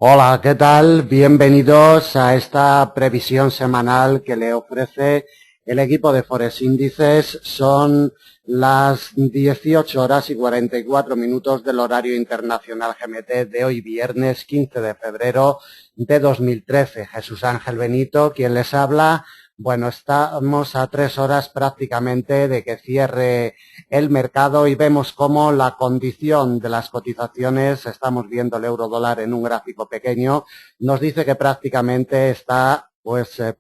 Hola, ¿qué tal? Bienvenidos a esta previsión semanal que le ofrece el equipo de Forex Índices. Son las 18 horas y 44 minutos del horario internacional GMT de hoy, viernes 15 de febrero de 2013. Jesús Ángel Benito, quien les habla. Bueno, estamos a 3 horas prácticamente de que cierre el mercado y vemos cómo la condición de las cotizaciones, estamos viendo el euro dólar en un gráfico pequeño, nos dice que prácticamente está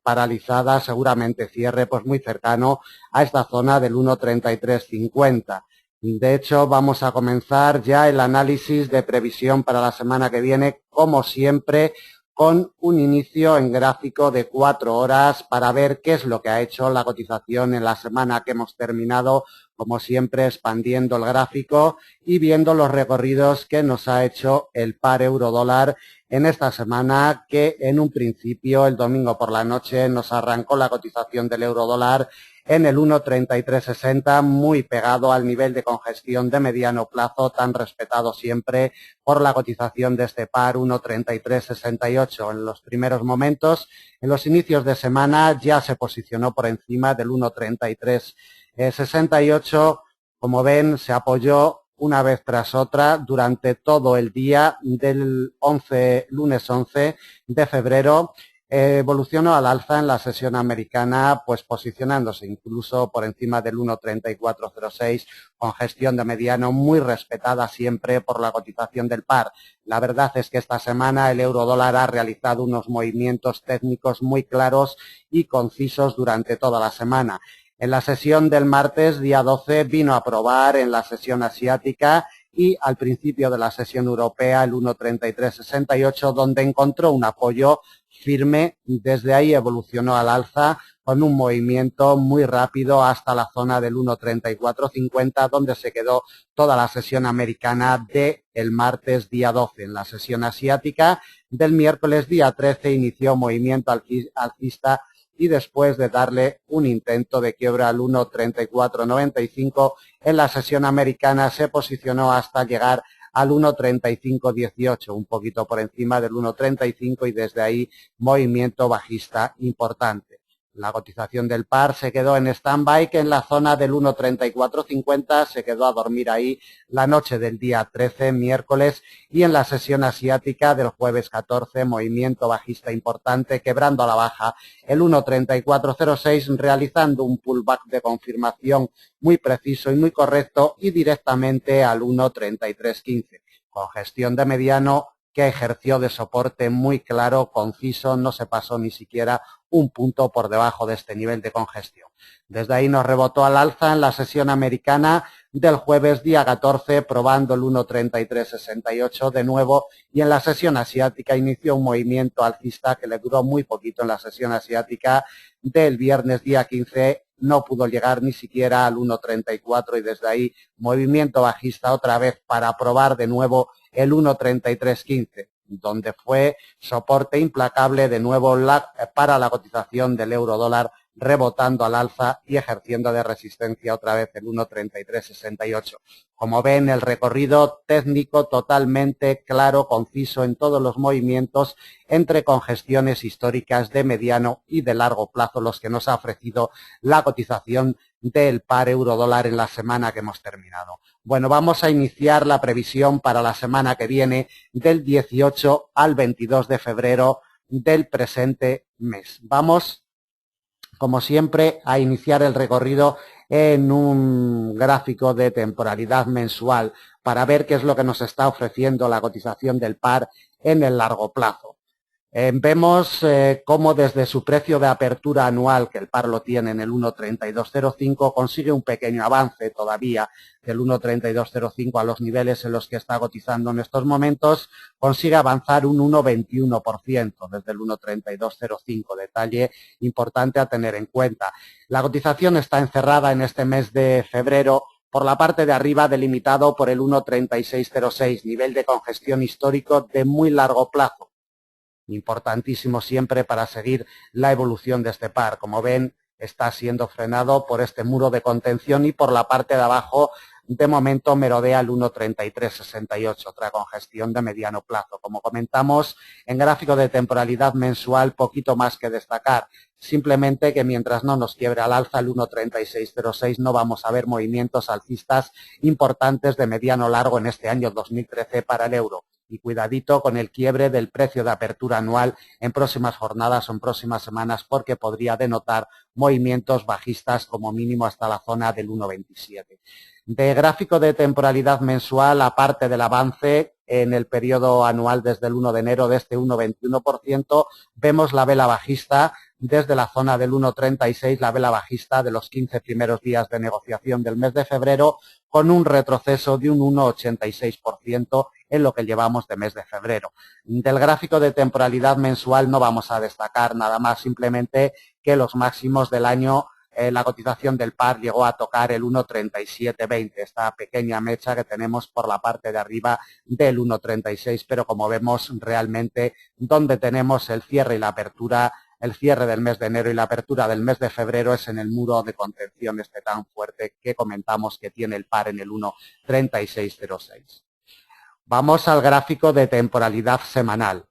paralizada, seguramente cierre pues muy cercano a esta zona del 1.3350. De hecho, vamos a comenzar ya el análisis de previsión para la semana que viene, como siempre, con un inicio en gráfico de 4 horas para ver qué es lo que ha hecho la cotización en la semana que hemos terminado, como siempre expandiendo el gráfico y viendo los recorridos que nos ha hecho el par euro-dólar en esta semana, que en un principio el domingo por la noche nos arrancó la cotización del euro-dólar en el 1.3360, muy pegado al nivel de congestión de mediano plazo tan respetado siempre por la cotización de este par 1.3368. En los primeros momentos, en los inicios de semana, ya se posicionó por encima del 1.3368. Como ven, se apoyó una vez tras otra durante todo el día del lunes 11 de febrero. Evolucionó al alza en la sesión americana, pues posicionándose incluso por encima del 1.3406, con gestión de mediano muy respetada siempre por la cotización del par. La verdad es que esta semana el euro dólar ha realizado unos movimientos técnicos muy claros y concisos durante toda la semana. En la sesión del martes, día 12, vino a probar en la sesión asiática y al principio de la sesión europea el 1.3368, donde encontró un apoyo firme. Desde ahí evolucionó al alza con un movimiento muy rápido hasta la zona del 1.3450, donde se quedó toda la sesión americana del martes día 12. En la sesión asiática del miércoles día 13 inició movimiento alcista y después de darle un intento de quiebra al 1.3495 en la sesión americana se posicionó hasta llegar al 1.3518, un poquito por encima del 1.35 y desde ahí movimiento bajista importante. La cotización del par se quedó en stand-by, que en la zona del 1.3450 se quedó a dormir ahí la noche del día 13, miércoles, y en la sesión asiática del jueves 14, movimiento bajista importante, quebrando a la baja el 1.3406, realizando un pullback de confirmación muy preciso y muy correcto y directamente al 1.3315, con gestión de mediano que ejerció de soporte muy claro, conciso, no se pasó ni siquiera un punto por debajo de este nivel de congestión. Desde ahí nos rebotó al alza en la sesión americana del jueves día 14, probando el 1.3368 de nuevo, y en la sesión asiática inició un movimiento alcista que le duró muy poquito. En la sesión asiática del viernes día 15 no pudo llegar ni siquiera al 1.34 y desde ahí movimiento bajista otra vez para probar de nuevo el 1.3315, donde fue soporte implacable de nuevo para la cotización del euro dólar, rebotando al alza y ejerciendo de resistencia otra vez el 1.3368. Como ven, el recorrido técnico totalmente claro, conciso en todos los movimientos entre congestiones históricas de mediano y de largo plazo, los que nos ha ofrecido la cotización del par euro dólar en la semana que hemos terminado. Bueno, vamos a iniciar la previsión para la semana que viene del 18 al 22 de febrero del presente mes. Vamos, como siempre, a iniciar el recorrido en un gráfico de temporalidad mensual para ver qué es lo que nos está ofreciendo la cotización del par en el largo plazo. Vemos cómo desde su precio de apertura anual, que el par lo tiene en el 1.3205, consigue un pequeño avance todavía del 1.3205 a los niveles en los que está cotizando en estos momentos, consigue avanzar un 1,21% desde el 1.3205, detalle importante a tener en cuenta. La cotización está encerrada en este mes de febrero por la parte de arriba, delimitado por el 1.3606, nivel de congestión histórico de muy largo plazo, importantísimo siempre para seguir la evolución de este par. Como ven, está siendo frenado por este muro de contención y por la parte de abajo de momento merodea el 1,3368, otra congestión de mediano plazo. Como comentamos, en gráfico de temporalidad mensual, poquito más que destacar. Simplemente que mientras no nos quiebre al alza el 1,3606 no vamos a ver movimientos alcistas importantes de mediano largo en este año 2013 para el euro. Y cuidadito con el quiebre del precio de apertura anual en próximas jornadas o en próximas semanas porque podría denotar movimientos bajistas como mínimo hasta la zona del 1,27. De gráfico de temporalidad mensual, aparte del avance en el periodo anual desde el 1 de enero de este 1,21%, vemos la vela bajista desde la zona del 1,36, la vela bajista de los 15 primeros días de negociación del mes de febrero, con un retroceso de un 1,86% en lo que llevamos de mes de febrero. Del gráfico de temporalidad mensual no vamos a destacar nada más, simplemente que los máximos del año, la cotización del par llegó a tocar el 1,3720, esta pequeña mecha que tenemos por la parte de arriba del 1,36, pero como vemos realmente donde tenemos el cierre y la apertura, el cierre del mes de enero y la apertura del mes de febrero es en el muro de contención este tan fuerte que comentamos que tiene el par en el 1,3606. Vamos al gráfico de temporalidad semanal.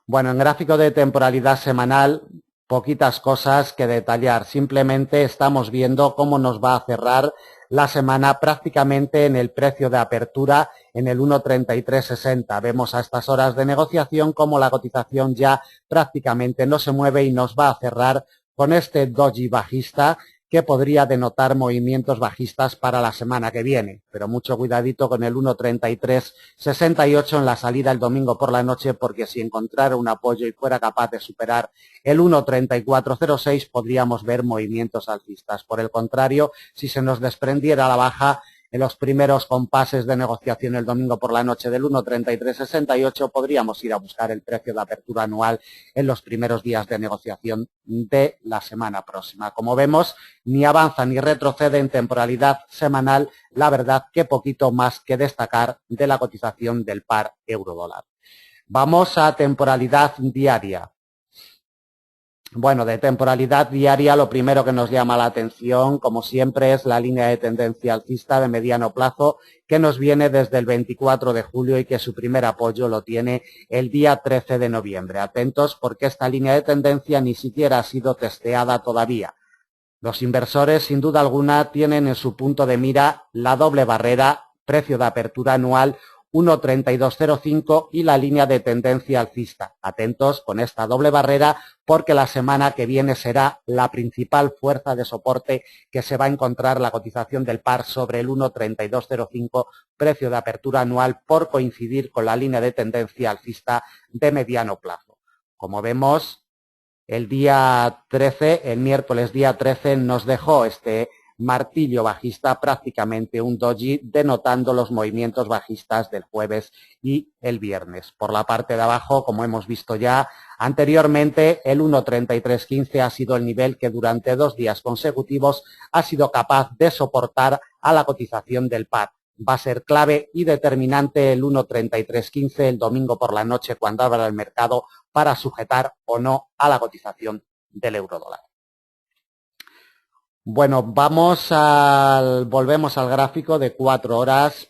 Bueno, en gráfico de temporalidad semanal, poquitas cosas que detallar. Simplemente estamos viendo cómo nos va a cerrar la semana prácticamente en el precio de apertura en el 1,3360. Vemos a estas horas de negociación cómo la cotización ya prácticamente no se mueve y nos va a cerrar con este doji bajista que podría denotar movimientos bajistas para la semana que viene. Pero mucho cuidadito con el 1,3368 en la salida el domingo por la noche, porque si encontrara un apoyo y fuera capaz de superar el 1,3406 podríamos ver movimientos alcistas. Por el contrario, si se nos desprendiera a la baja en los primeros compases de negociación el domingo por la noche del 1,3368 podríamos ir a buscar el precio de apertura anual en los primeros días de negociación de la semana próxima. Como vemos, ni avanza ni retrocede en temporalidad semanal, la verdad que poquito más que destacar de la cotización del par euro-dólar. Vamos a temporalidad diaria. Bueno, de temporalidad diaria, lo primero que nos llama la atención, como siempre, es la línea de tendencia alcista de mediano plazo que nos viene desde el 24 de julio y que su primer apoyo lo tiene el día 13 de noviembre. Atentos porque esta línea de tendencia ni siquiera ha sido testeada todavía. Los inversores, sin duda alguna, tienen en su punto de mira la doble barrera, precio de apertura anual 1,3205 y la línea de tendencia alcista. Atentos con esta doble barrera porque la semana que viene será la principal fuerza de soporte que se va a encontrar la cotización del par sobre el 1,3205 precio de apertura anual por coincidir con la línea de tendencia alcista de mediano plazo. Como vemos, el día 13, el miércoles día 13, nos dejó este martillo bajista, prácticamente un doji, denotando los movimientos bajistas del jueves y el viernes. Por la parte de abajo, como hemos visto ya anteriormente, el 1,3315 ha sido el nivel que durante 2 días consecutivos ha sido capaz de soportar a la cotización del par. Va a ser clave y determinante el 1,3315 el domingo por la noche cuando abra el mercado para sujetar o no a la cotización del euro-dólar. Bueno, volvemos al gráfico de 4 horas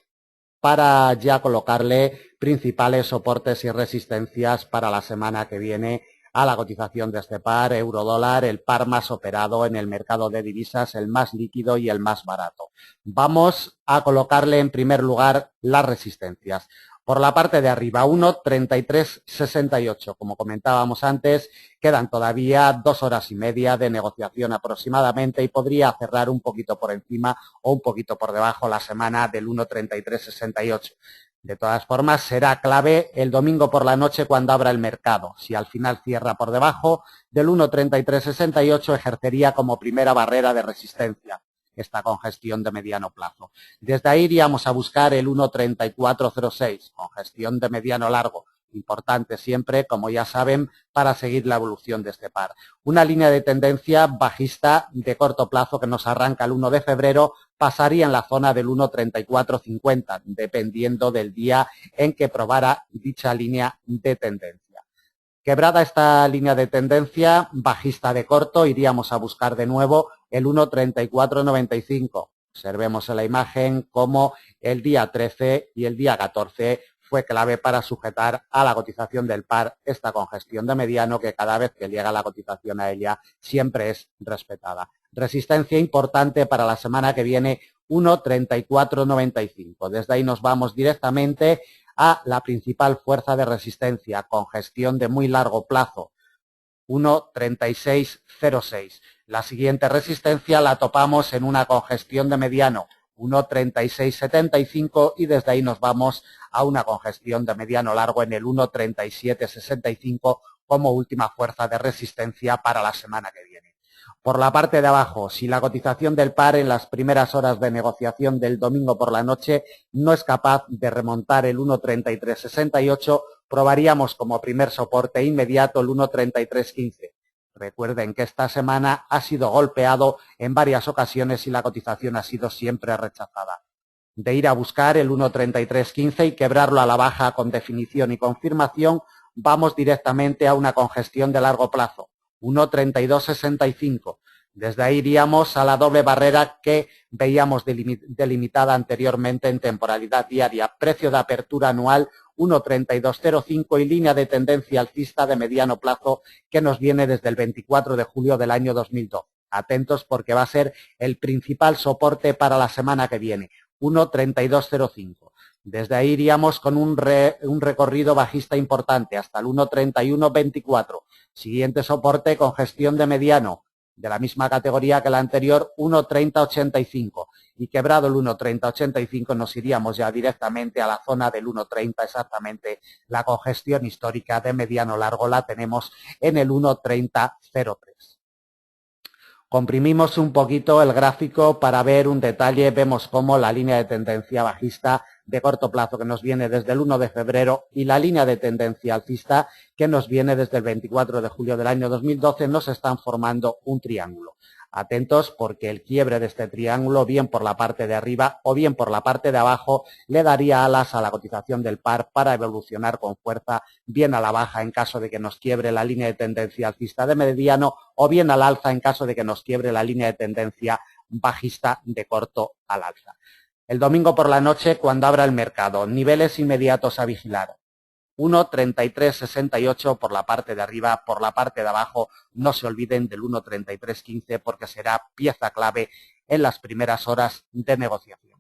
para ya colocarle principales soportes y resistencias para la semana que viene a la cotización de este par, euro-dólar, el par más operado en el mercado de divisas, el más líquido y el más barato. Vamos a colocarle en primer lugar las resistencias. Por la parte de arriba, 1,3368. Como comentábamos antes, quedan todavía 2 horas y media de negociación aproximadamente y podría cerrar un poquito por encima o un poquito por debajo la semana del 1,3368. De todas formas, será clave el domingo por la noche cuando abra el mercado. Si al final cierra por debajo del 1,3368, ejercería como primera barrera de resistencia esta congestión de mediano plazo. Desde ahí iríamos a buscar el 1,3406, congestión de mediano largo, importante siempre, como ya saben, para seguir la evolución de este par. Una línea de tendencia bajista de corto plazo que nos arranca el 1 de febrero, pasaría en la zona del 1,3450, dependiendo del día en que probara dicha línea de tendencia. Quebrada esta línea de tendencia bajista de corto, iríamos a buscar de nuevo el 1,3495. Observemos en la imagen cómo el día 13 y el día 14 fue clave para sujetar a la cotización del par esta congestión de mediano que cada vez que llega la cotización a ella siempre es respetada. Resistencia importante para la semana que viene, 1.3495. Desde ahí nos vamos directamente a la principal fuerza de resistencia, congestión de muy largo plazo, 1.3606. La siguiente resistencia la topamos en una congestión de mediano, 1.3675, y desde ahí nos vamos a una congestión de mediano largo en el 1.3765 como última fuerza de resistencia para la semana que viene. Por la parte de abajo, si la cotización del par en las primeras horas de negociación del domingo por la noche no es capaz de remontar el 1.3368, probaríamos como primer soporte inmediato el 1.3315. Recuerden que esta semana ha sido golpeado en varias ocasiones y la cotización ha sido siempre rechazada. De ir a buscar el 1.3315 y quebrarlo a la baja con definición y confirmación, vamos directamente a una congestión de largo plazo, 1.3265. Desde ahí iríamos a la doble barrera que veíamos delimitada anteriormente en temporalidad diaria, precio de apertura anual 1.3205 y línea de tendencia alcista de mediano plazo que nos viene desde el 24 de julio del año 2012. Atentos porque va a ser el principal soporte para la semana que viene, 1.3205. Desde ahí iríamos con un recorrido bajista importante hasta el 1.3124. Siguiente soporte, congestión de mediano, de la misma categoría que la anterior, 1.3085. Y quebrado el 1.3085 nos iríamos ya directamente a la zona del 1.30, exactamente la congestión histórica de mediano largo la tenemos en el 1.3003. Comprimimos un poquito el gráfico para ver un detalle, vemos cómo la línea de tendencia bajista de corto plazo que nos viene desde el 1 de febrero y la línea de tendencia alcista que nos viene desde el 24 de julio del año 2012 nos están formando un triángulo. Atentos porque el quiebre de este triángulo, bien por la parte de arriba o bien por la parte de abajo, le daría alas a la cotización del par para evolucionar con fuerza, bien a la baja en caso de que nos quiebre la línea de tendencia alcista de mediano o bien al alza en caso de que nos quiebre la línea de tendencia bajista de corto al alza. El domingo por la noche, cuando abra el mercado, niveles inmediatos a vigilar. 1.3368 por la parte de arriba, por la parte de abajo no se olviden del 1.3315 porque será pieza clave en las primeras horas de negociación.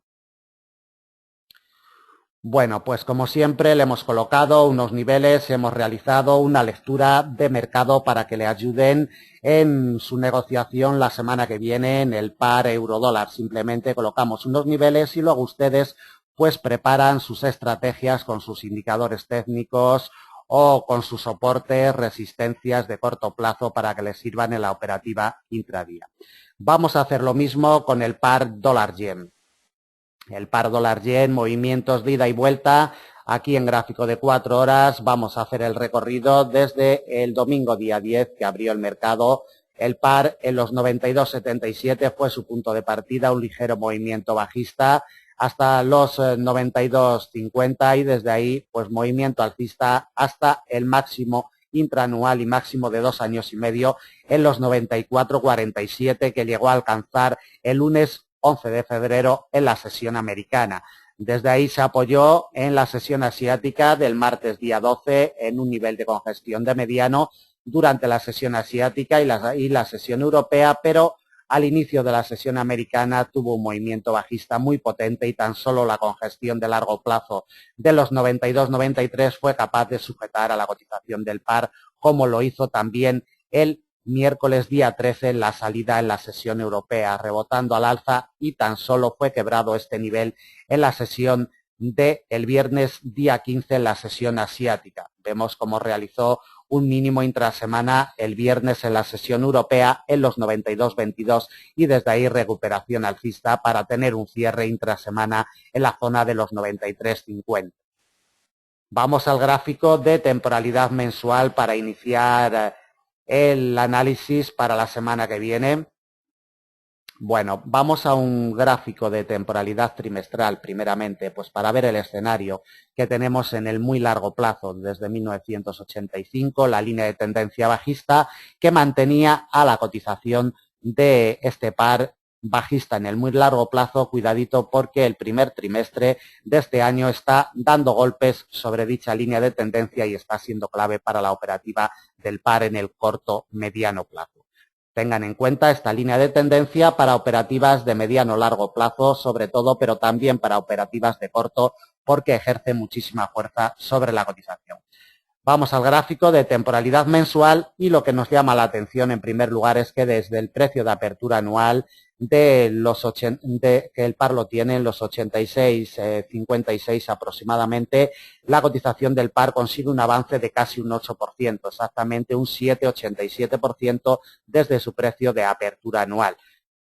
Bueno, pues como siempre le hemos colocado unos niveles, hemos realizado una lectura de mercado para que le ayuden en su negociación la semana que viene en el par euro-dólar. Simplemente colocamos unos niveles y luego ustedes pues preparan sus estrategias con sus indicadores técnicos o con sus soportes, resistencias de corto plazo para que les sirvan en la operativa intradía. Vamos a hacer lo mismo con el par dólar-yen. El par dólar-yen, movimientos de ida y vuelta. Aquí en gráfico de 4 horas vamos a hacer el recorrido desde el domingo día 10 que abrió el mercado. El par en los 92.77 fue su punto de partida, un ligero movimiento bajista hasta los 92.50 y desde ahí pues movimiento alcista hasta el máximo intraanual y máximo de 2 años y medio en los 94.47 que llegó a alcanzar el lunes 11 de febrero en la sesión americana. Desde ahí se apoyó en la sesión asiática del martes día 12 en un nivel de congestión de mediano durante la sesión asiática y la sesión europea, pero al inicio de la sesión americana tuvo un movimiento bajista muy potente y tan solo la congestión de largo plazo de los 92-93 fue capaz de sujetar a la cotización del par, como lo hizo también el miércoles día 13 en la salida en la sesión europea, rebotando al alza y tan solo fue quebrado este nivel en la sesión del viernes día 15 en la sesión asiática. Vemos cómo realizó un mínimo intrasemana el viernes en la sesión europea en los 92.22 y desde ahí recuperación alcista para tener un cierre intrasemana en la zona de los 93.50. Vamos al gráfico de temporalidad mensual para iniciar el análisis para la semana que viene. Bueno, vamos a un gráfico de temporalidad trimestral primeramente, pues para ver el escenario que tenemos en el muy largo plazo desde 1985, la línea de tendencia bajista que mantenía a la cotización de este par bajista en el muy largo plazo, cuidadito porque el primer trimestre de este año está dando golpes sobre dicha línea de tendencia y está siendo clave para la operativa del par en el corto mediano plazo. Tengan en cuenta esta línea de tendencia para operativas de mediano largo plazo, sobre todo, pero también para operativas de corto, porque ejerce muchísima fuerza sobre la cotización. Vamos al gráfico de temporalidad mensual y lo que nos llama la atención en primer lugar es que desde el precio de apertura anual que el par lo tiene en los 86,56 aproximadamente, la cotización del par consigue un avance de casi un 8%, exactamente un 7,87% desde su precio de apertura anual.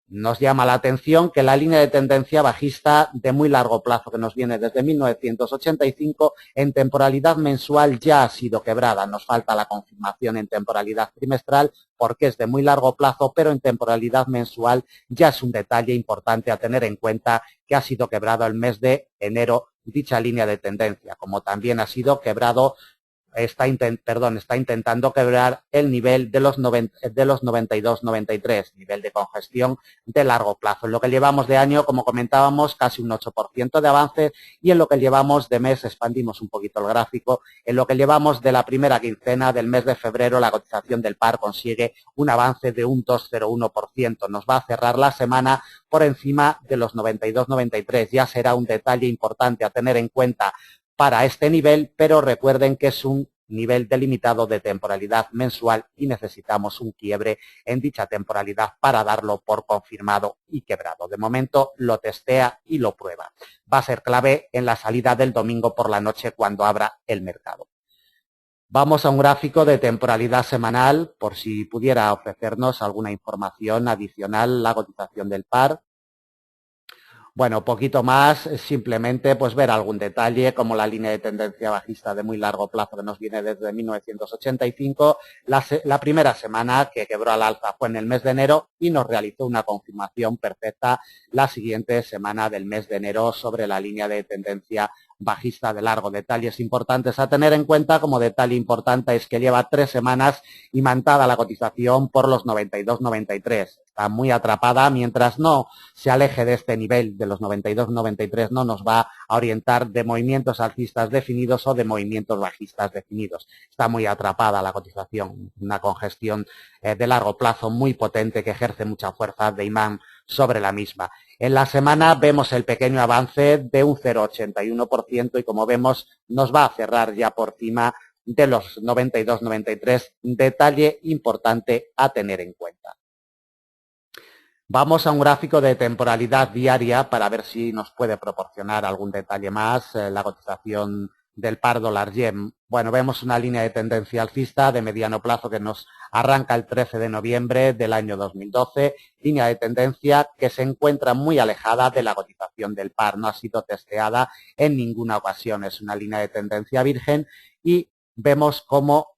Nos llama la atención que la línea de tendencia bajista de muy largo plazo que nos viene desde 1985 en temporalidad mensual ya ha sido quebrada. Nos falta la confirmación en temporalidad trimestral porque es de muy largo plazo, pero en temporalidad mensual ya es un detalle importante a tener en cuenta que ha sido quebrado el mes de enero dicha línea de tendencia, como también ha sido quebrado está intentando quebrar el nivel de los 92,93, nivel de congestión de largo plazo. En lo que llevamos de año, como comentábamos, casi un 8% de avance y en lo que llevamos de mes, expandimos un poquito el gráfico, en lo que llevamos de la primera quincena del mes de febrero, la cotización del par consigue un avance de un 2,01%. Nos va a cerrar la semana por encima de los 92,93. Ya será un detalle importante a tener en cuenta para este nivel, pero recuerden que es un nivel delimitado de temporalidad mensual y necesitamos un quiebre en dicha temporalidad para darlo por confirmado y quebrado. De momento lo testea y lo prueba. Va a ser clave en la salida del domingo por la noche cuando abra el mercado. Vamos a un gráfico de temporalidad semanal por si pudiera ofrecernos alguna información adicional la cotización del par. Bueno, poquito más, simplemente pues ver algún detalle como la línea de tendencia bajista de muy largo plazo que nos viene desde 1985. La primera semana que quebró al alza fue en el mes de enero y nos realizó una confirmación perfecta la siguiente semana del mes de enero sobre la línea de tendencia bajista de largo. Detalles importantes a tener en cuenta, como detalle importante es que lleva 3 semanas imantada la cotización por los 92,93. Está muy atrapada, mientras no se aleje de este nivel de los 92,93 no nos va a orientar de movimientos alcistas definidos o de movimientos bajistas definidos. Está muy atrapada la cotización, una congestión de largo plazo muy potente que ejerce mucha fuerza de imán sobre la misma. En la semana vemos el pequeño avance de un 0,81% y como vemos nos va a cerrar ya por encima de los 92,93, detalle importante a tener en cuenta. Vamos a un gráfico de temporalidad diaria para ver si nos puede proporcionar algún detalle más la cotización del par dólar-yen. Bueno, vemos una línea de tendencia alcista de mediano plazo que nos arranca el 13 de noviembre del año 2012, línea de tendencia que se encuentra muy alejada de la cotización del par, no ha sido testeada en ninguna ocasión, es una línea de tendencia virgen y vemos cómo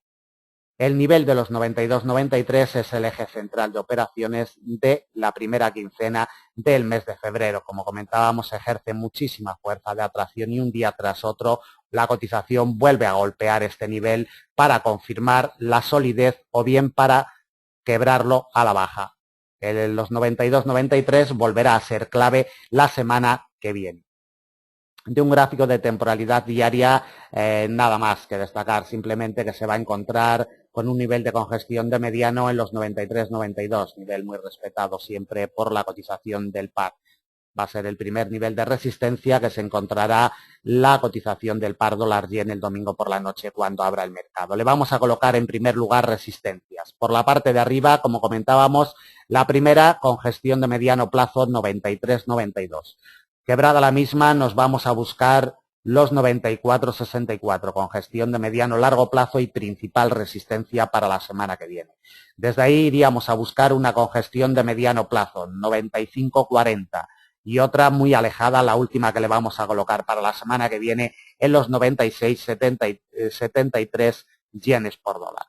el nivel de los 92,93 es el eje central de operaciones de la primera quincena del mes de febrero. Como comentábamos, ejerce muchísima fuerza de atracción y un día tras otro la cotización vuelve a golpear este nivel para confirmar la solidez o bien para quebrarlo a la baja. Los 92,93 volverá a ser clave la semana que viene. De un gráfico de temporalidad diaria, nada más que destacar, simplemente que se va a encontrar con un nivel de congestión de mediano en los 93,92, nivel muy respetado siempre por la cotización del par. Va a ser el primer nivel de resistencia que se encontrará la cotización del par dólar-yen el domingo por la noche cuando abra el mercado. Le vamos a colocar en primer lugar resistencias. Por la parte de arriba, como comentábamos, la primera congestión de mediano plazo 93,92. Quebrada la misma, nos vamos a buscar los 94,64, congestión de mediano largo plazo y principal resistencia para la semana que viene. Desde ahí iríamos a buscar una congestión de mediano plazo, 95,40, y otra muy alejada, la última que le vamos a colocar para la semana que viene, en los 96,73 yenes por dólar.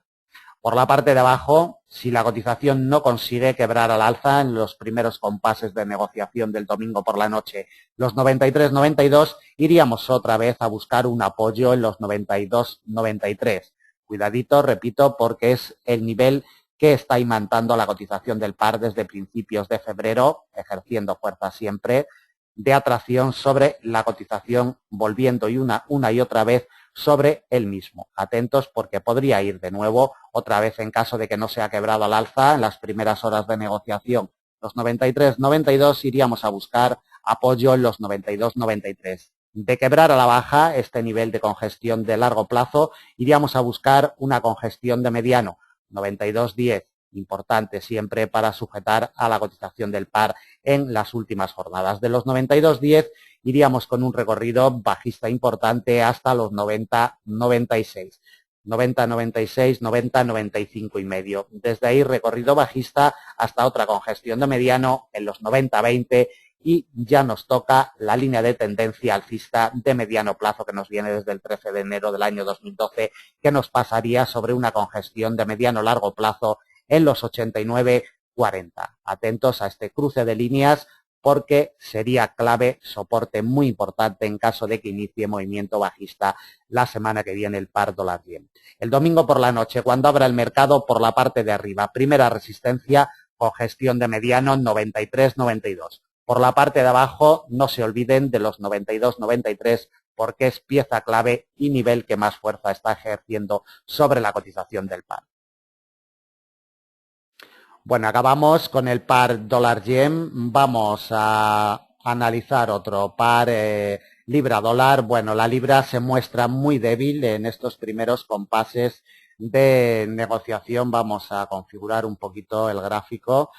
Por la parte de abajo, si la cotización no consigue quebrar al alza en los primeros compases de negociación del domingo por la noche, los 93,92, iríamos otra vez a buscar un apoyo en los 92,93. Cuidadito, repito, porque es el nivel que está imantando la cotización del par desde principios de febrero, ejerciendo fuerza siempre de atracción sobre la cotización, volviendo una y otra vez sobre el mismo. Atentos porque podría ir de nuevo otra vez en caso de que no sea quebrado al alza en las primeras horas de negociación. Los 93-92 iríamos a buscar apoyo en los 92-93. De quebrar a la baja este nivel de congestión de largo plazo, iríamos a buscar una congestión de mediano, 92-10, importante siempre para sujetar a la cotización del par en las últimas jornadas. De los 92-10 iríamos con un recorrido bajista importante hasta los 90-96. 90-96, 90-95 y medio. Desde ahí recorrido bajista hasta otra congestión de mediano en los 90-20 y ya nos toca la línea de tendencia alcista de mediano plazo que nos viene desde el 13 de enero del año 2012, que nos pasaría sobre una congestión de mediano largo plazo en los 89-40. Atentos a este cruce de líneas porque sería clave, soporte muy importante en caso de que inicie movimiento bajista la semana que viene el par dólar-yen. El domingo por la noche, cuando abra el mercado por la parte de arriba, primera resistencia, congestión de mediano 93-92. Por la parte de abajo, no se olviden de los 92-93 porque es pieza clave y nivel que más fuerza está ejerciendo sobre la cotización del par. Bueno, acabamos con el par dólar-yen. Vamos a analizar otro par libra-dólar. Bueno, la libra se muestra muy débil en estos primeros compases de negociación. Vamos a configurar un poquito el gráfico.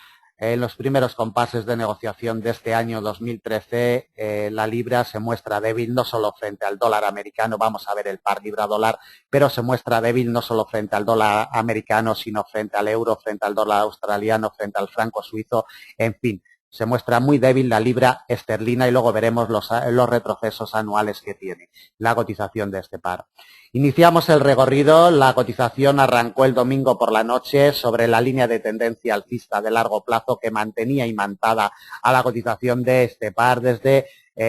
En los primeros compases de negociación de este año 2013, la libra se muestra débil no solo frente al dólar americano, vamos a ver el par libra-dólar, pero se muestra débil no solo frente al dólar americano, sino frente al euro, frente al dólar australiano, frente al franco suizo, en fin. Se muestra muy débil la libra esterlina y luego veremos los retrocesos anuales que tiene la cotización de este par. Iniciamos el recorrido, la cotización arrancó el domingo por la noche sobre la línea de tendencia alcista de largo plazo que mantenía imantada a la cotización de este par desde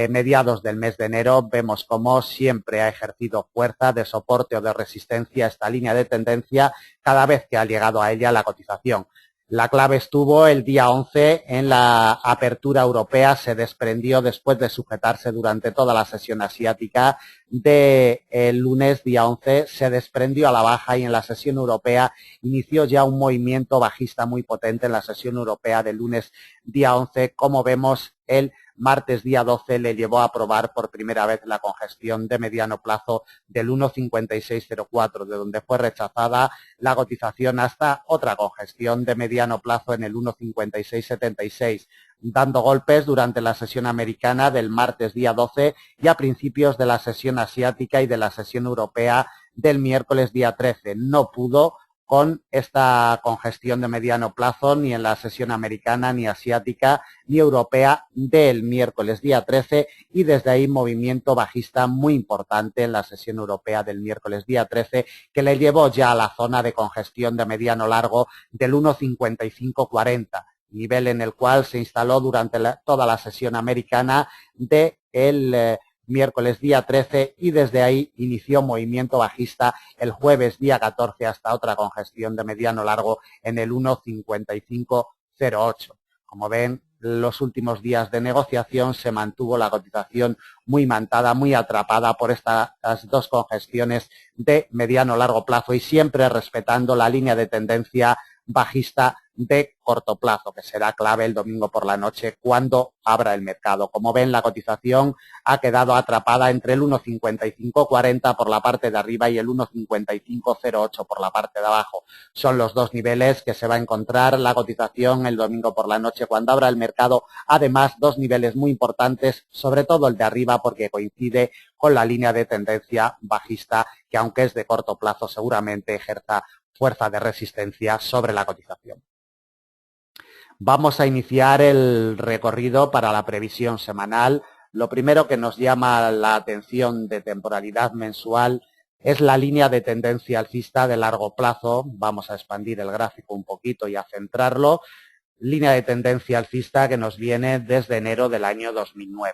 mediados del mes de enero. Vemos cómo siempre ha ejercido fuerza de soporte o de resistencia esta línea de tendencia cada vez que ha llegado a ella la cotización. La clave estuvo el día 11 en la apertura europea, se desprendió después de sujetarse durante toda la sesión asiática del lunes día 11, se desprendió a la baja y en la sesión europea inició ya un movimiento bajista muy potente en la sesión europea del lunes día 11, como vemos el martes día 12 le llevó a probar por primera vez la congestión de mediano plazo del 1,5604, de donde fue rechazada la cotización hasta otra congestión de mediano plazo en el 1,5676, dando golpes durante la sesión americana del martes día 12 y a principios de la sesión asiática y de la sesión europea del miércoles día 13. No pudo con esta congestión de mediano plazo ni en la sesión americana, ni asiática, ni europea del miércoles día 13 y desde ahí movimiento bajista muy importante en la sesión europea del miércoles día 13 que le llevó ya a la zona de congestión de mediano largo del 1,5540, nivel en el cual se instaló durante toda la sesión americana del miércoles día 13 y desde ahí inició movimiento bajista el jueves día 14 hasta otra congestión de mediano largo en el 1,5508. Como ven, los últimos días de negociación se mantuvo la cotización muy imantada, muy atrapada por estas dos congestiones de mediano largo plazo y siempre respetando la línea de tendencia bajista de corto plazo, que será clave el domingo por la noche cuando abra el mercado. Como ven, la cotización ha quedado atrapada entre el 1,5540 por la parte de arriba y el 1,5508 por la parte de abajo. Son los dos niveles que se va a encontrar la cotización el domingo por la noche cuando abra el mercado. Además, dos niveles muy importantes, sobre todo el de arriba porque coincide con la línea de tendencia bajista que, aunque es de corto plazo, seguramente ejerza fuerza de resistencia sobre la cotización. Vamos a iniciar el recorrido para la previsión semanal. Lo primero que nos llama la atención de temporalidad mensual es la línea de tendencia alcista de largo plazo. Vamos a expandir el gráfico un poquito y a centrarlo. Línea de tendencia alcista que nos viene desde enero del año 2009.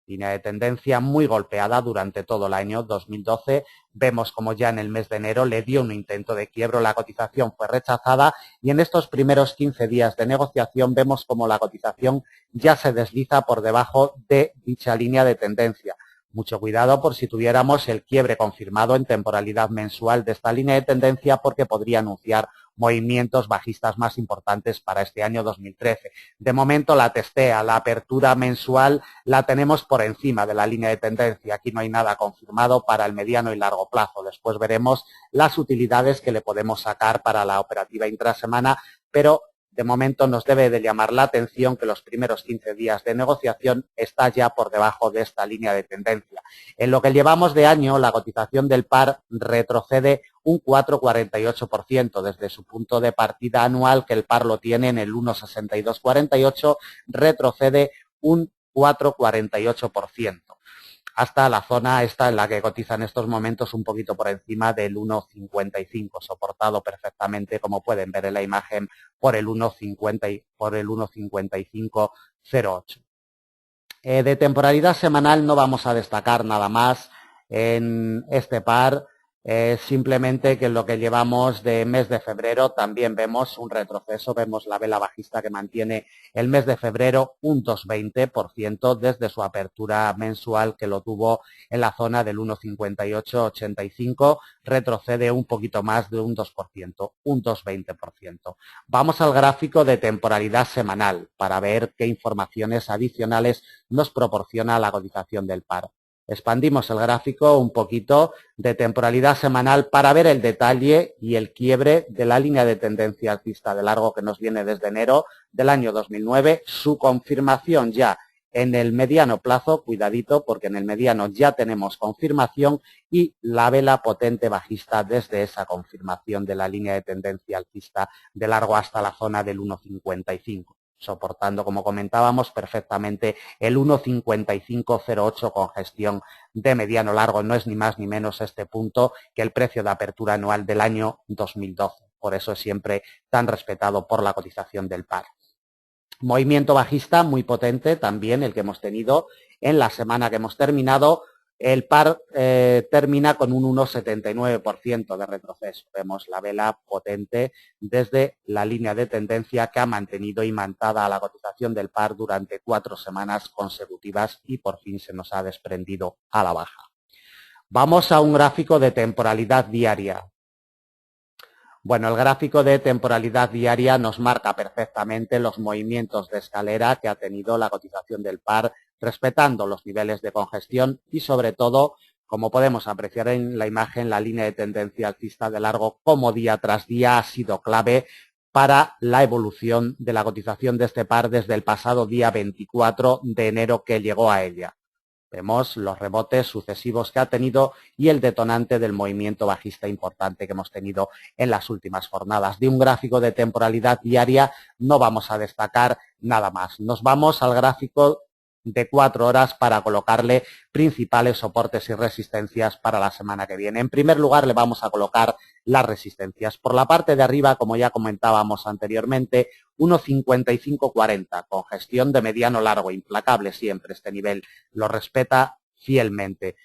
Línea de tendencia muy golpeada durante todo el año 2012. Vemos como ya en el mes de enero le dio un intento de quiebro, la cotización fue rechazada y en estos primeros 15 días de negociación vemos como la cotización ya se desliza por debajo de dicha línea de tendencia. Mucho cuidado por si tuviéramos el quiebre confirmado en temporalidad mensual de esta línea de tendencia porque podría anunciar movimientos bajistas más importantes para este año 2013. De momento la testea, la apertura mensual la tenemos por encima de la línea de tendencia. Aquí no hay nada confirmado para el mediano y largo plazo. Después veremos las utilidades que le podemos sacar para la operativa intrasemana, pero de momento nos debe de llamar la atención que los primeros 15 días de negociación está ya por debajo de esta línea de tendencia. En lo que llevamos de año, la cotización del par retrocede un 4,48% desde su punto de partida anual, que el par lo tiene en el 1,6248, retrocede un 4,48%. Hasta la zona esta en la que cotiza en estos momentos un poquito por encima del 1,55, soportado perfectamente, como pueden ver en la imagen, por el 1,5508. De temporalidad semanal no vamos a destacar nada más en este par. Simplemente que en lo que llevamos de mes de febrero también vemos un retroceso, vemos la vela bajista que mantiene el mes de febrero un 2,20% desde su apertura mensual que lo tuvo en la zona del 1,5885, retrocede un poquito más de un 2%, un 2,20%. Vamos al gráfico de temporalidad semanal para ver qué informaciones adicionales nos proporciona la cotización del par. Expandimos el gráfico un poquito de temporalidad semanal para ver el detalle y el quiebre de la línea de tendencia alcista de largo que nos viene desde enero del año 2009, su confirmación ya en el mediano plazo, cuidadito porque en el mediano ya tenemos confirmación y la vela potente bajista desde esa confirmación de la línea de tendencia alcista de largo hasta la zona del 1,55. Soportando, como comentábamos, perfectamente el 1,5508 con gestión de mediano largo. No es ni más ni menos este punto que el precio de apertura anual del año 2012. Por eso es siempre tan respetado por la cotización del par. Movimiento bajista muy potente también el que hemos tenido en la semana que hemos terminado. El par termina con un 1,79% de retroceso. Vemos la vela potente desde la línea de tendencia que ha mantenido imantada a la cotización del par durante 4 semanas consecutivas y por fin se nos ha desprendido a la baja. Vamos a un gráfico de temporalidad diaria. Bueno, el gráfico de temporalidad diaria nos marca perfectamente los movimientos de escalera que ha tenido la cotización del par, respetando los niveles de congestión y sobre todo, como podemos apreciar en la imagen, la línea de tendencia alcista de largo como día tras día ha sido clave para la evolución de la cotización de este par desde el pasado día 24 de enero que llegó a ella. Vemos los rebotes sucesivos que ha tenido y el detonante del movimiento bajista importante que hemos tenido en las últimas jornadas. De un gráfico de temporalidad diaria no vamos a destacar nada más. Nos vamos al gráfico de 4 horas para colocarle principales soportes y resistencias para la semana que viene. En primer lugar, le vamos a colocar las resistencias. Por la parte de arriba, como ya comentábamos anteriormente, 1,5540 con gestión de mediano largo, implacable siempre este nivel, lo respeta fielmente.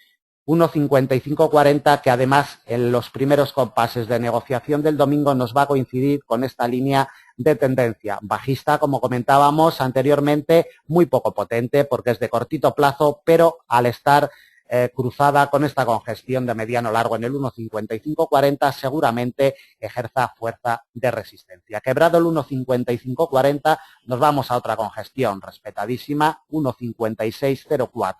1,5540 que además en los primeros compases de negociación del domingo nos va a coincidir con esta línea de tendencia bajista, como comentábamos anteriormente, muy poco potente porque es de cortito plazo, pero al estar cruzada con esta congestión de mediano largo en el 1,5540 seguramente ejerza fuerza de resistencia. Quebrado el 1,5540 nos vamos a otra congestión respetadísima, 1,5604.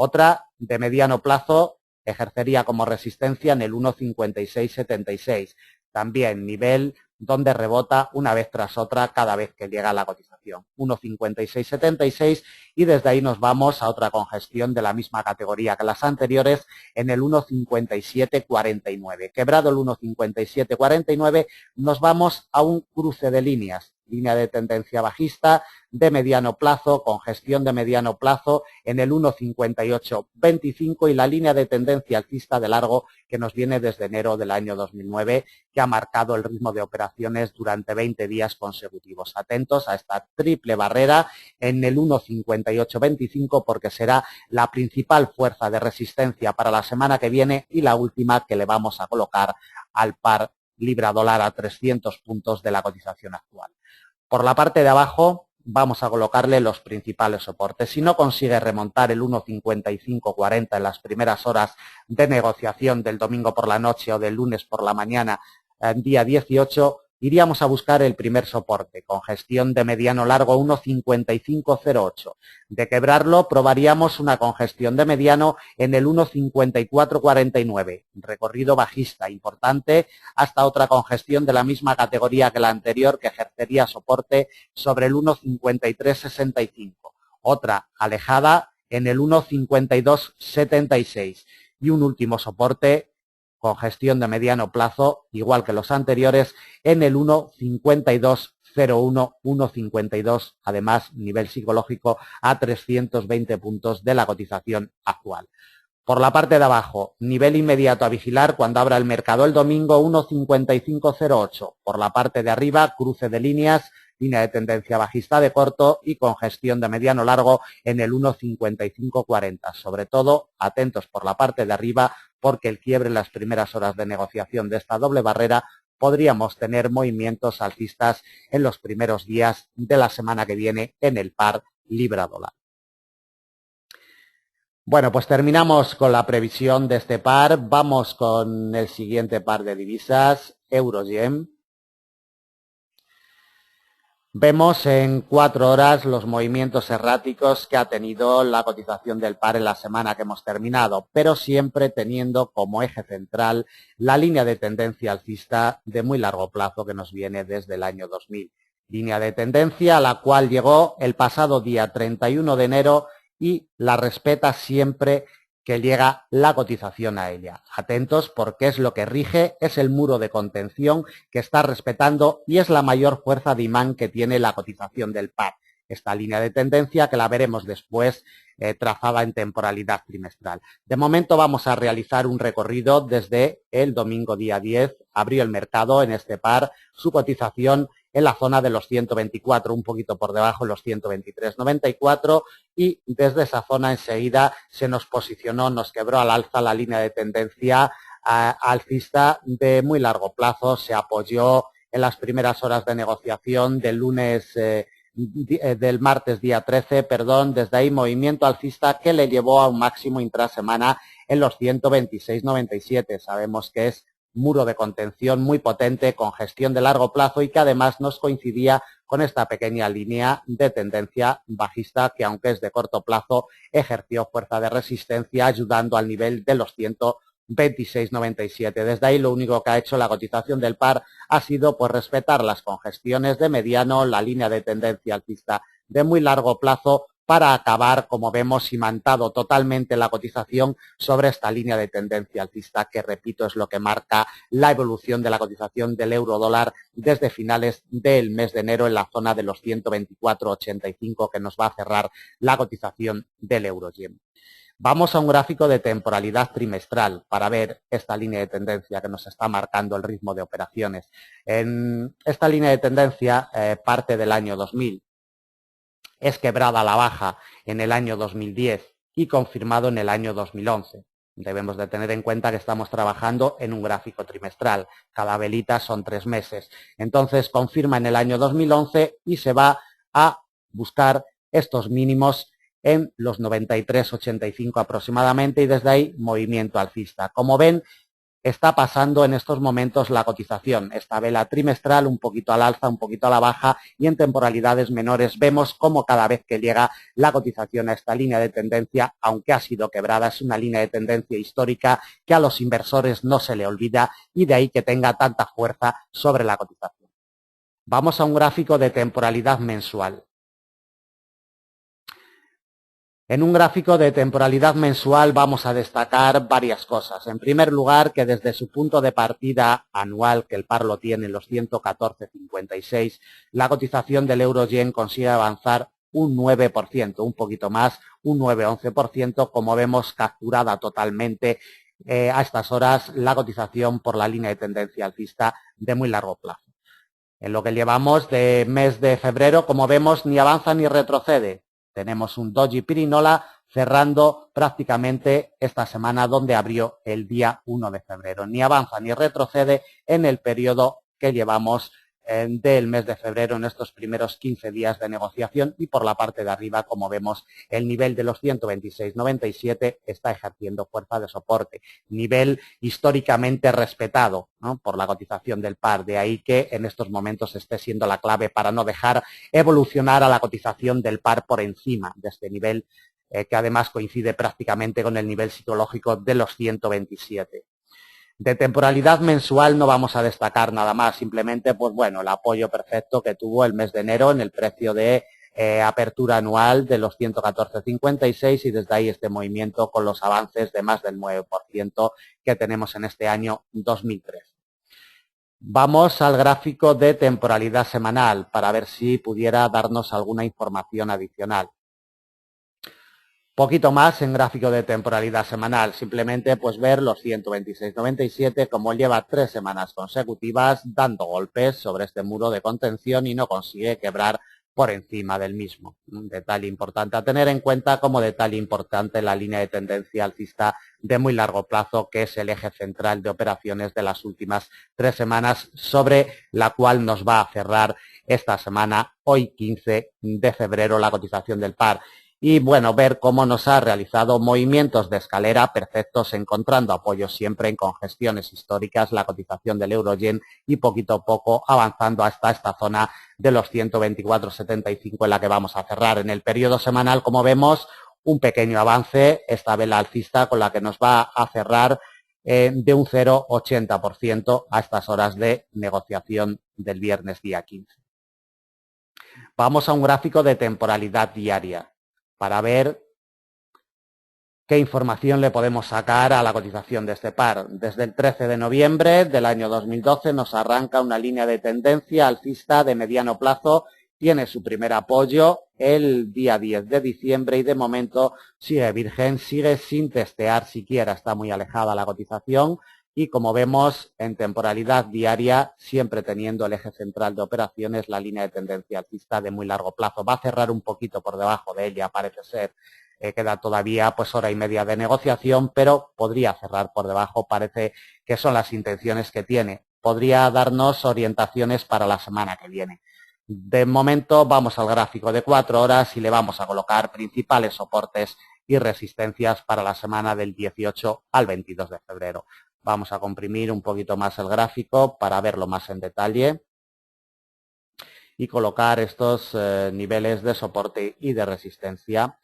Otra de mediano plazo ejercería como resistencia en el 1,5676. También nivel donde rebota una vez tras otra cada vez que llega a la cotización. 1,5676 y desde ahí nos vamos a otra congestión de la misma categoría que las anteriores en el 1,5749. Quebrado el 1,5749 nos vamos a un cruce de líneas línea de tendencia bajista de mediano plazo, con gestión de mediano plazo en el 1,5825 y la línea de tendencia alcista de largo que nos viene desde enero del año 2009, que ha marcado el ritmo de operaciones durante 20 días consecutivos. Atentos a esta triple barrera en el 1,5825 porque será la principal fuerza de resistencia para la semana que viene y la última que le vamos a colocar al par libra-dólar a 300 puntos de la cotización actual. Por la parte de abajo vamos a colocarle los principales soportes. Si no consigue remontar el 1,5540 en las primeras horas de negociación del domingo por la noche o del lunes por la mañana, día 18, iríamos a buscar el primer soporte con gestión de mediano largo 1,5508. De quebrarlo, probaríamos una congestión de mediano en el 1,5449. Recorrido bajista importante hasta otra congestión de la misma categoría que la anterior que ejercería soporte sobre el 1,5365. Otra alejada en el 1,5276 y un último soporte con gestión de mediano plazo, igual que los anteriores, en el 1,5201, 1,52, además nivel psicológico a 320 puntos de la cotización actual. Por la parte de abajo, nivel inmediato a vigilar cuando abra el mercado el domingo 1,5508. Por la parte de arriba, cruce de líneas, línea de tendencia bajista de corto y congestión de mediano largo en el 1,5540. Sobre todo, atentos por la parte de arriba porque el quiebre en las primeras horas de negociación de esta doble barrera podríamos tener movimientos alcistas en los primeros días de la semana que viene en el par libra-dólar. Bueno, pues terminamos con la previsión de este par. Vamos con el siguiente par de divisas, euro-yen. Vemos en 4 horas los movimientos erráticos que ha tenido la cotización del par en la semana que hemos terminado, pero siempre teniendo como eje central la línea de tendencia alcista de muy largo plazo que nos viene desde el año 2000. Línea de tendencia a la cual llegó el pasado día 31 de enero y la respeta siempre que llega la cotización a ella. Atentos porque es lo que rige, es el muro de contención que está respetando y es la mayor fuerza de imán que tiene la cotización del par. Esta línea de tendencia que la veremos después trazada en temporalidad trimestral. De momento vamos a realizar un recorrido desde el domingo día 10, abrió el mercado en este par, su cotización en la zona de los 124, un poquito por debajo de los 123,94 y desde esa zona enseguida se nos posicionó, nos quebró al alza la línea de tendencia alcista de muy largo plazo, se apoyó en las primeras horas de negociación del lunes del martes día 13, desde ahí movimiento alcista que le llevó a un máximo intrasemana en los 126,97. Sabemos que es muro de contención muy potente con gestión de largo plazo y que además nos coincidía con esta pequeña línea de tendencia bajista que aunque es de corto plazo ejerció fuerza de resistencia ayudando al nivel de los 126,97. Desde ahí lo único que ha hecho la cotización del par ha sido pues respetar las congestiones de mediano, la línea de tendencia alcista de muy largo plazo para acabar, como vemos, imantado totalmente la cotización sobre esta línea de tendencia alcista que, repito, es lo que marca la evolución de la cotización del euro-dólar desde finales del mes de enero en la zona de los 124,85 que nos va a cerrar la cotización del euro-yen. Vamos a un gráfico de temporalidad trimestral para ver esta línea de tendencia que nos está marcando el ritmo de operaciones. En esta línea de tendencia parte del año 2000. Es quebrada a la baja en el año 2010 y confirmado en el año 2011. Debemos de tener en cuenta que estamos trabajando en un gráfico trimestral. Cada velita son 3 meses. Entonces confirma en el año 2011 y se va a buscar estos mínimos en los 93,85 aproximadamente y desde ahí movimiento alcista. Como ven, está pasando en estos momentos la cotización. Esta vela trimestral un poquito al alza, un poquito a la baja y en temporalidades menores vemos cómo cada vez que llega la cotización a esta línea de tendencia, aunque ha sido quebrada, es una línea de tendencia histórica que a los inversores no se le olvida y de ahí que tenga tanta fuerza sobre la cotización. Vamos a un gráfico de temporalidad mensual. En un gráfico de temporalidad mensual vamos a destacar varias cosas. En primer lugar, que desde su punto de partida anual, que el par lo tiene en los 114,56, la cotización del euro-yen consigue avanzar un 9%, un poquito más, un 9-11%, como vemos capturada totalmente a estas horas la cotización por la línea de tendencia alcista de muy largo plazo. En lo que llevamos de mes de febrero, como vemos, ni avanza ni retrocede. Tenemos un doji pirinola cerrando prácticamente esta semana donde abrió el día 1 de febrero. Ni avanza ni retrocede en el periodo que llevamos del mes de febrero en estos primeros 15 días de negociación y por la parte de arriba, como vemos, el nivel de los 126,97 está ejerciendo fuerza de soporte, nivel históricamente respetado, ¿no?, por la cotización del par, de ahí que en estos momentos esté siendo la clave para no dejar evolucionar a la cotización del par por encima de este nivel, que además coincide prácticamente con el nivel psicológico de los 127. De temporalidad mensual no vamos a destacar nada más, simplemente, pues bueno, el apoyo perfecto que tuvo el mes de enero en el precio de apertura anual de los 114,56 y desde ahí este movimiento con los avances de más del 9% que tenemos en este año 2013. Vamos al gráfico de temporalidad semanal para ver si pudiera darnos alguna información adicional. Poquito más en gráfico de temporalidad semanal, simplemente pues ver los 126,97 como lleva 3 semanas consecutivas dando golpes sobre este muro de contención y no consigue quebrar por encima del mismo. Un detalle importante a tener en cuenta como detalle importante la línea de tendencia alcista de muy largo plazo, que es el eje central de operaciones de las últimas 3 semanas, sobre la cual nos va a cerrar esta semana, hoy 15 de febrero, la cotización del par. Y bueno, ver cómo nos ha realizado movimientos de escalera perfectos, encontrando apoyos siempre en congestiones históricas, la cotización del euro-yen y poquito a poco avanzando hasta esta zona de los 124,75 en la que vamos a cerrar. En el periodo semanal, como vemos, un pequeño avance, esta vela alcista con la que nos va a cerrar de un 0,80% a estas horas de negociación del viernes día 15. Vamos a un gráfico de temporalidad diaria para ver qué información le podemos sacar a la cotización de este par. Desde el 13 de noviembre del año 2012 nos arranca una línea de tendencia alcista de mediano plazo, tiene su primer apoyo el día 10 de diciembre y de momento sigue virgen, sigue sin testear siquiera, está muy alejada la cotización y como vemos en temporalidad diaria, siempre teniendo el eje central de operaciones, la línea de tendencia alcista de muy largo plazo. Va a cerrar un poquito por debajo de ella, parece ser. Queda todavía pues hora y media de negociación, pero podría cerrar por debajo, parece que son las intenciones que tiene. Podría darnos orientaciones para la semana que viene. De momento vamos al gráfico de 4 horas y le vamos a colocar principales soportes y resistencias para la semana del 18 al 22 de febrero. Vamos a comprimir un poquito más el gráfico para verlo más en detalle y colocar estos niveles de soporte y de resistencia.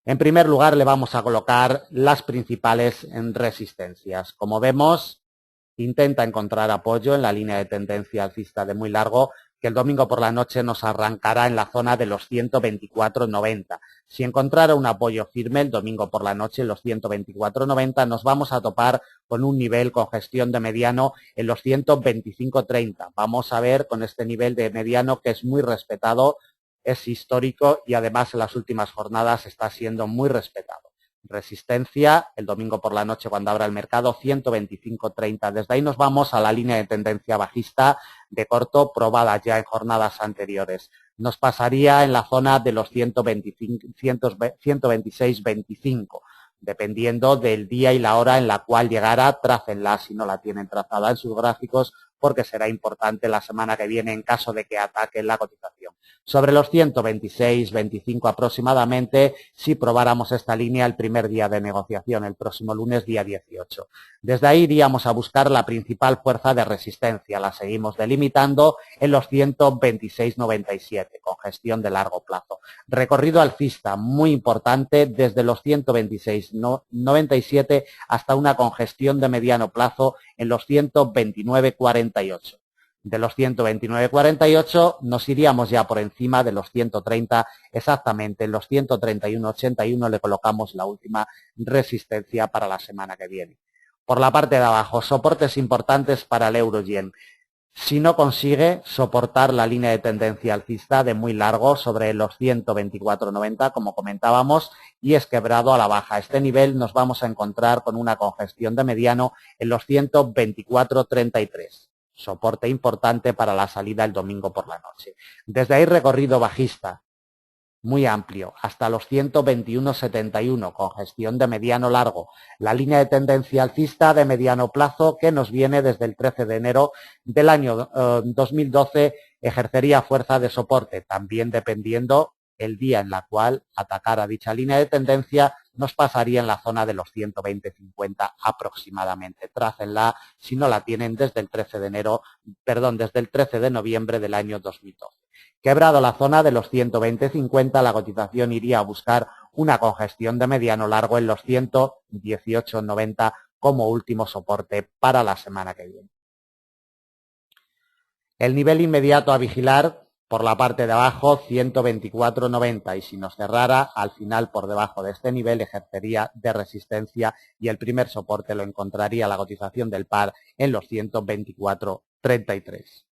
En primer lugar, le vamos a colocar las principales resistencias. Como vemos, intenta encontrar apoyo en la línea de tendencia alcista de muy largo, que el domingo por la noche nos arrancará en la zona de los 124,90. Si encontrara un apoyo firme el domingo por la noche en los 124,90, nos vamos a topar con un nivel con gestión de mediano en los 125,30. Vamos a ver con este nivel de mediano que es muy respetado, es histórico y además en las últimas jornadas está siendo muy respetado. Resistencia el domingo por la noche cuando abra el mercado 125,30. Desde ahí nos vamos a la línea de tendencia bajista de corto probada ya en jornadas anteriores. Nos pasaría en la zona de los 126,25. Dependiendo del día y la hora en la cual llegara, trácenla si no la tienen trazada en sus gráficos, porque será importante la semana que viene en caso de que ataque la cotización. Sobre los 126,25 aproximadamente, si probáramos esta línea el primer día de negociación, el próximo lunes día 18. Desde ahí iríamos a buscar la principal fuerza de resistencia, la seguimos delimitando en los 126,97, con gestión de largo plazo. Recorrido alcista muy importante desde los 126,97 hasta una congestión de mediano plazo en los 129,48. de los 129,48, nos iríamos ya por encima de los 130, exactamente en los 131,81 le colocamos la última resistencia para la semana que viene. Por la parte de abajo, soportes importantes para el euro-yen. Si no consigue soportar la línea de tendencia alcista de muy largo sobre los 124,90, como comentábamos, y es quebrado a la baja. A este nivel nos vamos a encontrar con una congestión de mediano en los 124,33. Soporte importante para la salida el domingo por la noche. Desde ahí recorrido bajista muy amplio, hasta los 121,71, congestión de mediano largo. La línea de tendencia alcista de mediano plazo que nos viene desde el 13 de enero del año 2012 ejercería fuerza de soporte, también dependiendo el día en la cual atacara dicha línea de tendencia, nos pasaría en la zona de los 120,50 aproximadamente. Trácenla si no la tienen desde el 13 de noviembre del año 2012. Quebrado la zona de los 120,50, la cotización iría a buscar una congestión de mediano largo en los 118,90 como último soporte para la semana que viene. El nivel inmediato a vigilar por la parte de abajo, 124,90, y si nos cerrara al final por debajo de este nivel ejercería de resistencia y el primer soporte lo encontraría la cotización del par en los 124,33.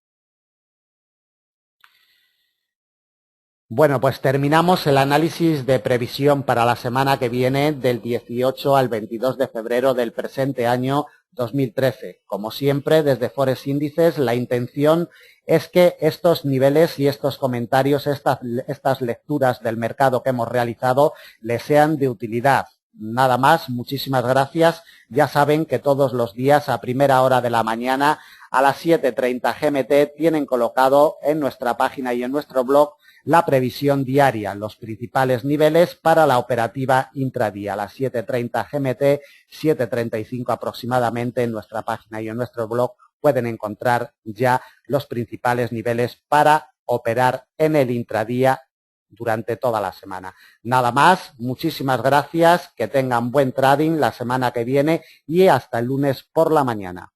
Bueno, pues terminamos el análisis de previsión para la semana que viene del 18 al 22 de febrero del presente año 2013. Como siempre, desde Forex Índices, la intención es que estos niveles y estos comentarios, estas lecturas del mercado que hemos realizado, les sean de utilidad. Nada más, muchísimas gracias. Ya saben que todos los días a primera hora de la mañana a las 7:30 GMT tienen colocado en nuestra página y en nuestro blog la previsión diaria, los principales niveles para la operativa intradía. A las 7:30 GMT, 7:35 aproximadamente en nuestra página y en nuestro blog pueden encontrar ya los principales niveles para operar en el intradía durante toda la semana. Nada más, muchísimas gracias, que tengan buen trading la semana que viene y hasta el lunes por la mañana.